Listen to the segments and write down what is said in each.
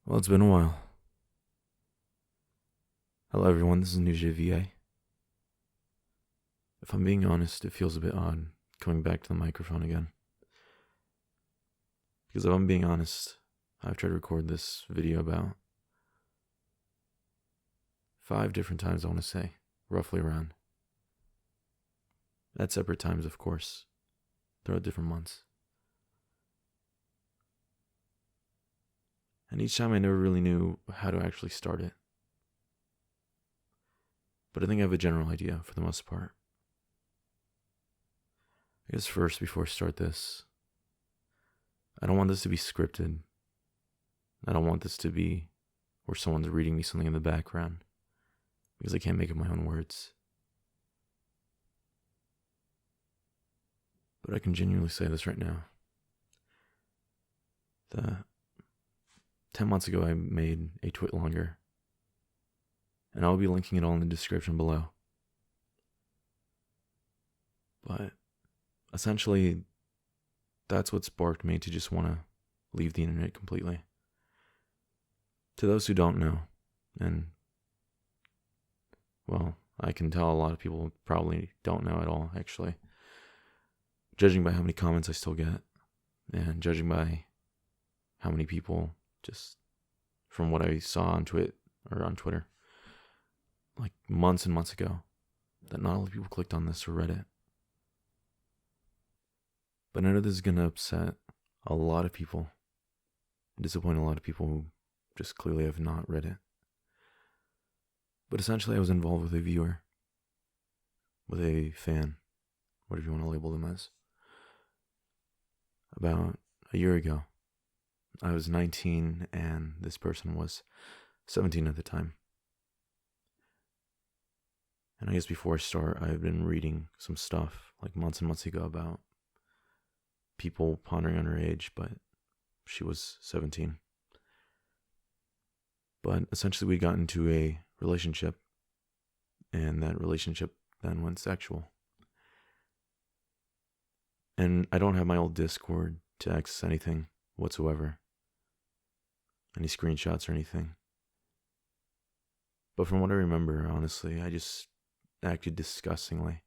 Well, it's been a while. Hello, everyone. This is NujeVA. If I'm being honest, it feels a bit odd coming back to the microphone again. Because if I'm being honest, I've tried to record this video about 5 different times, I want to say, roughly around. At separate times, of course, throughout different months. And each time I never really knew how to actually start it. But I think I have a general idea for the most part. I guess first, before I start this, I don't want this to be scripted. I don't want this to be where someone's reading me something in the background, because I can't make up my own words. But I can genuinely say this right now. 10 months ago, I made a Twitlonger, and I'll be linking it all in the description below. But essentially, that's what sparked me to just want to leave the internet completely. To those who don't know, and, well, I can tell a lot of people probably don't know at all, actually. Judging by how many comments I still get, and judging by how many people, just from what I saw on Twitter, like months and months ago, that not all the people clicked on this or read it. But I know this is going to upset a lot of people, and disappoint a lot of people who just clearly have not read it. But essentially, I was involved with a viewer, with a fan, whatever you want to label them as. About a year ago, I was 19 and this person was 17 at the time. And I guess before I start, I've been reading some stuff like months and months ago about people pondering on her age, but she was 17. But essentially, we got into a relationship, and that relationship then went sexual. And I don't have my old Discord to access anything whatsoever, any screenshots or anything. But from what I remember, honestly, I just acted disgustingly.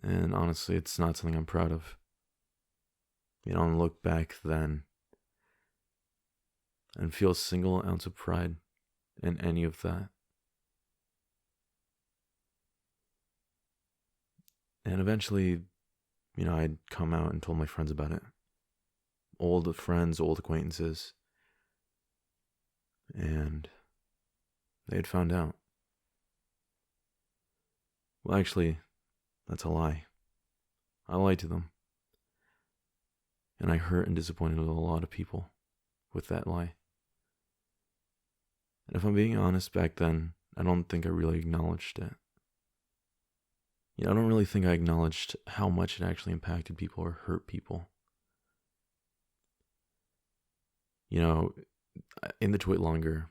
And honestly, it's not something I'm proud of. You don't look back then and feel a single ounce of pride in any of that. And eventually, I'd come out and told my friends about it. Old friends, old acquaintances. And they had found out. Well, actually, that's a lie. I lied to them. And I hurt and disappointed a lot of people with that lie. And if I'm being honest, back then, I don't think I really acknowledged it. I don't really think I acknowledged how much it actually impacted people or hurt people. In the Twitlonger,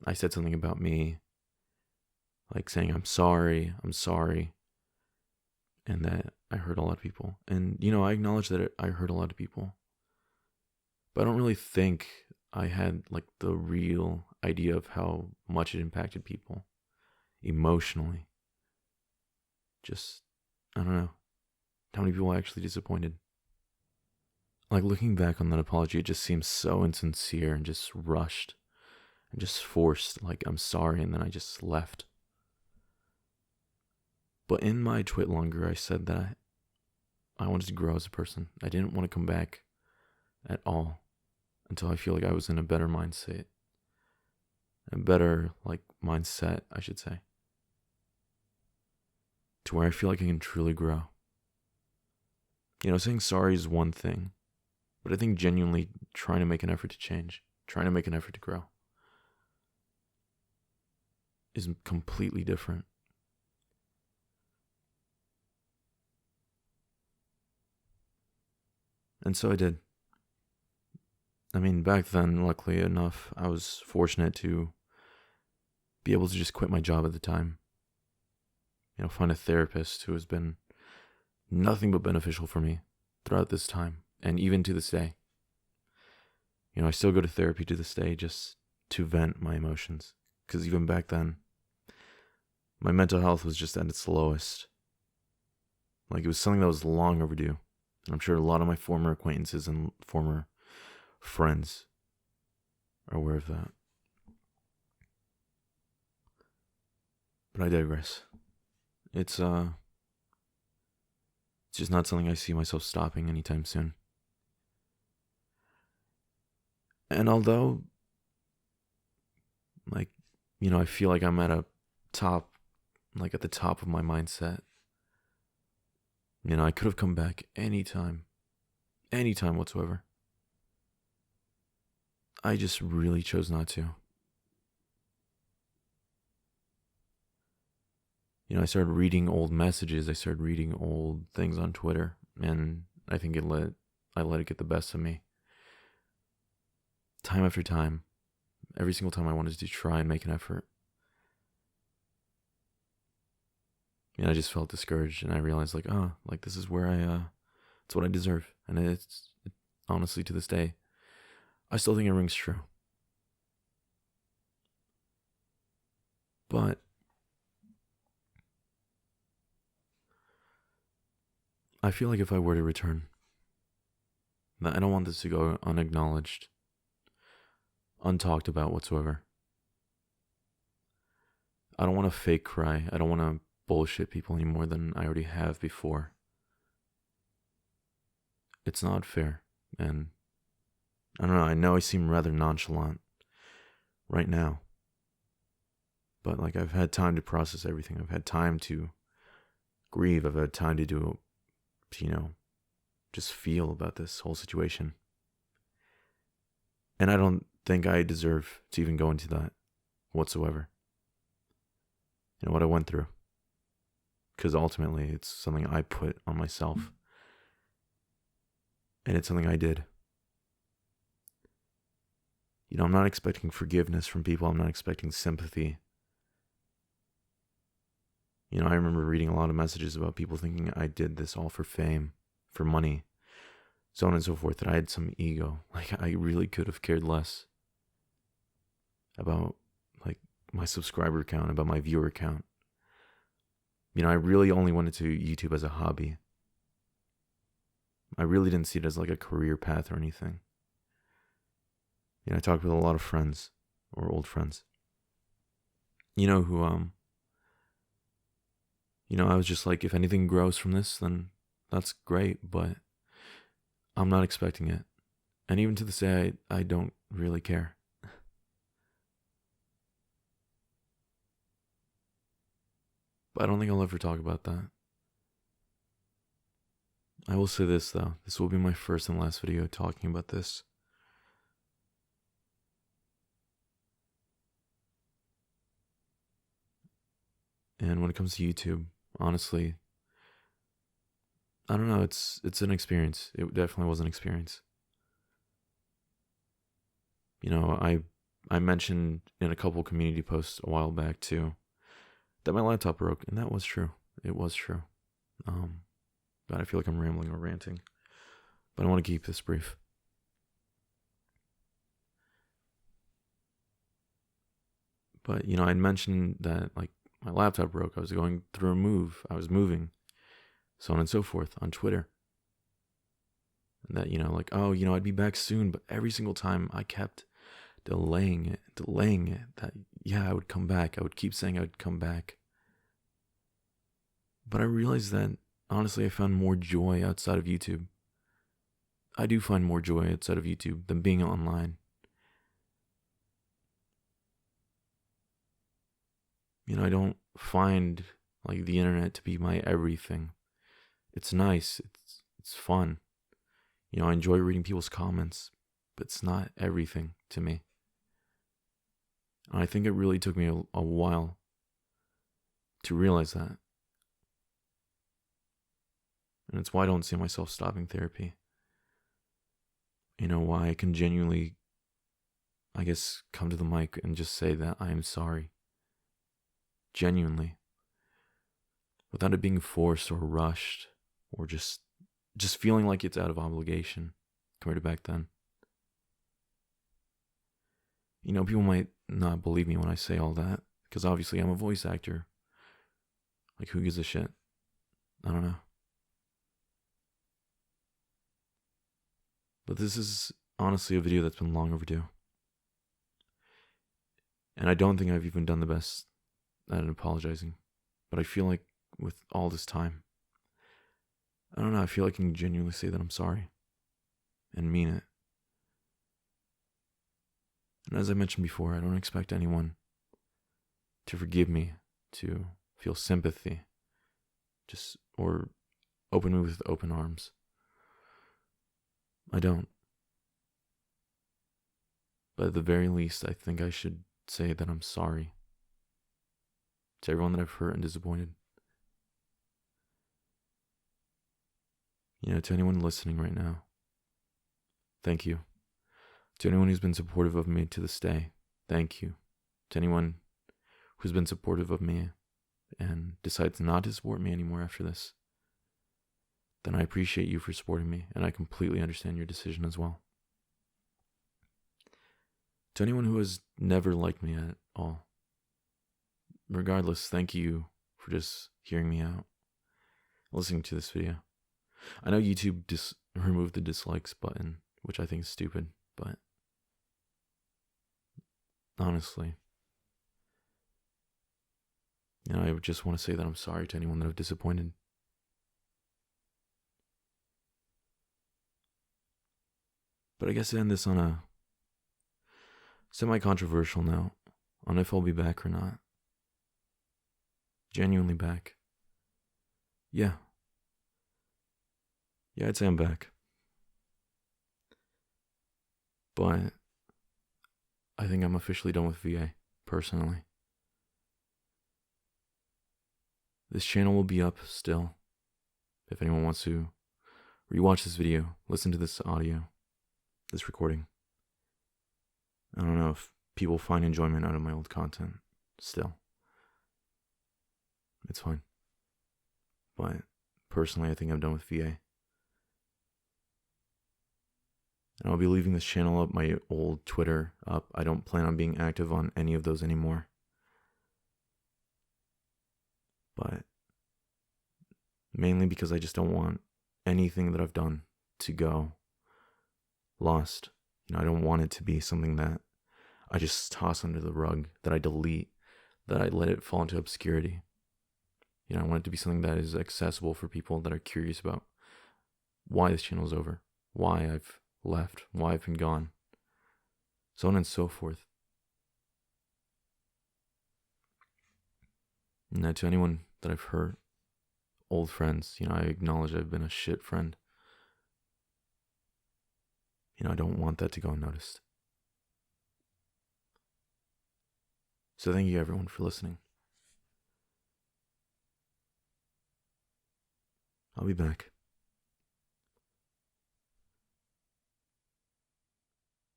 I said something about me, like saying, I'm sorry, and that I hurt a lot of people. And, I acknowledge that I hurt a lot of people. But I don't really think I had, the real idea of how much it impacted people emotionally. Just, I don't know, how many people I actually disappointed. Looking back on that apology, it just seems so insincere and just rushed and just forced, I'm sorry, and then I just left. But in my Twitlonger, I said that I wanted to grow as a person. I didn't want to come back at all until I feel like I was in a better mindset. A better, mindset, I should say. To where I feel like I can truly grow. Saying sorry is one thing, but I think genuinely trying to make an effort to change, trying to make an effort to grow, is completely different. And so I did. Back then, luckily enough, I was fortunate to be able to just quit my job at the time. Find a therapist who has been nothing but beneficial for me throughout this time, and even to this day. I still go to therapy to this day just to vent my emotions. Because even back then, my mental health was just at its lowest. Like, it was something that was long overdue. And I'm sure a lot of my former acquaintances and former friends are aware of that. But I digress. It's just not something I see myself stopping anytime soon. And although, I feel like I'm at the top of my mindset, I could have come back anytime whatsoever. I just really chose not to. I started reading old messages, I started reading old things on Twitter, and I think I let it get the best of me. Time after time, every single time I wanted to try and make an effort. I just felt discouraged, and I realized, this is where it's what I deserve. And honestly, to this day, I still think it rings true. But I feel like if I were to return, I don't want this to go unacknowledged, untalked about whatsoever. I don't want to fake cry. I don't want to bullshit people any more than I already have before. It's not fair, and I don't know, I know I seem rather nonchalant right now, but I've had time to process everything. I've had time to grieve. I've had time to just feel about this whole situation. And I don't think I deserve to even go into that whatsoever. What I went through. Because ultimately, it's something I put on myself. And it's something I did. I'm not expecting forgiveness from people. I'm not expecting sympathy. I remember reading a lot of messages about people thinking I did this all for fame, for money, so on and so forth, that I had some ego. I really could have cared less about, my subscriber count, about my viewer count. I really only went into YouTube as a hobby. I really didn't see it as a career path or anything. I talked with a lot of friends, or old friends, who, I was just if anything grows from this, then that's great, but I'm not expecting it. And even to this day, I don't really care. But I don't think I'll ever talk about that. I will say this, though. This will be my first and last video talking about this. And when it comes to YouTube, honestly, I don't know, it's an experience. It definitely was an experience. I mentioned in a couple community posts a while back too that my laptop broke, and that was true. It was true. But I feel like I'm rambling or ranting. But I want to keep this brief. But I'd mentioned that my laptop broke. I was going through a move. I was moving, so on and so forth on Twitter. And that I'd be back soon. But every single time I kept delaying it. That I would come back. I would keep saying I would come back. But I realized that honestly, I found more joy outside of YouTube. I do find more joy outside of YouTube than being online. I don't find the internet to be my everything. It's nice. It's fun. I enjoy reading people's comments, but it's not everything to me. And I think it really took me a while to realize that. And it's why I don't see myself stopping therapy. Why I can genuinely, come to the mic and just say that I am sorry. Genuinely. Without it being forced or rushed or just just feeling like it's out of obligation compared to back then. You know, people might not believe me when I say all that, because obviously I'm a voice actor. Like, who gives a shit? I don't know. But this is honestly a video that's been long overdue. And I don't think I've even done the best at apologizing. But I feel like with all this time, I don't know, I feel like I can genuinely say that I'm sorry. And mean it. And as I mentioned before, I don't expect anyone to forgive me, to feel sympathy, or open me with open arms. I don't. But at the very least, I think I should say that I'm sorry to everyone that I've hurt and disappointed. You know, to anyone listening right now, thank you. To anyone who's been supportive of me to this day, thank you. To anyone who's been supportive of me and decides not to support me anymore after this, then I appreciate you for supporting me, and I completely understand your decision as well. To anyone who has never liked me at all, regardless, thank you for just hearing me out, listening to this video. I know YouTube removed the dislikes button, which I think is stupid, but honestly, you know, I just want to say that I'm sorry to anyone that I've disappointed. But I guess to end this on a semi-controversial note, on if I'll be back or not. Genuinely back. Yeah, I'd say I'm back. But I think I'm officially done with VA, personally. This channel will be up still. If anyone wants to rewatch this video, listen to this audio, this recording. I don't know if people find enjoyment out of my old content still. It's fine. But personally, I think I'm done with VA. And I'll be leaving this channel up, my old Twitter up. I don't plan on being active on any of those anymore. But mainly because I just don't want anything that I've done to go lost. You know, I don't want it to be something that I just toss under the rug, that I delete, that I let it fall into obscurity. You know, I want it to be something that is accessible for people that are curious about why this channel is over, why I've left, why I've been gone, so on and so forth. Now, to anyone that I've hurt, old friends, you know, I acknowledge I've been a shit friend. You know, I don't want that to go unnoticed. So thank you everyone for listening. I'll be back.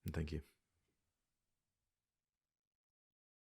And thank you.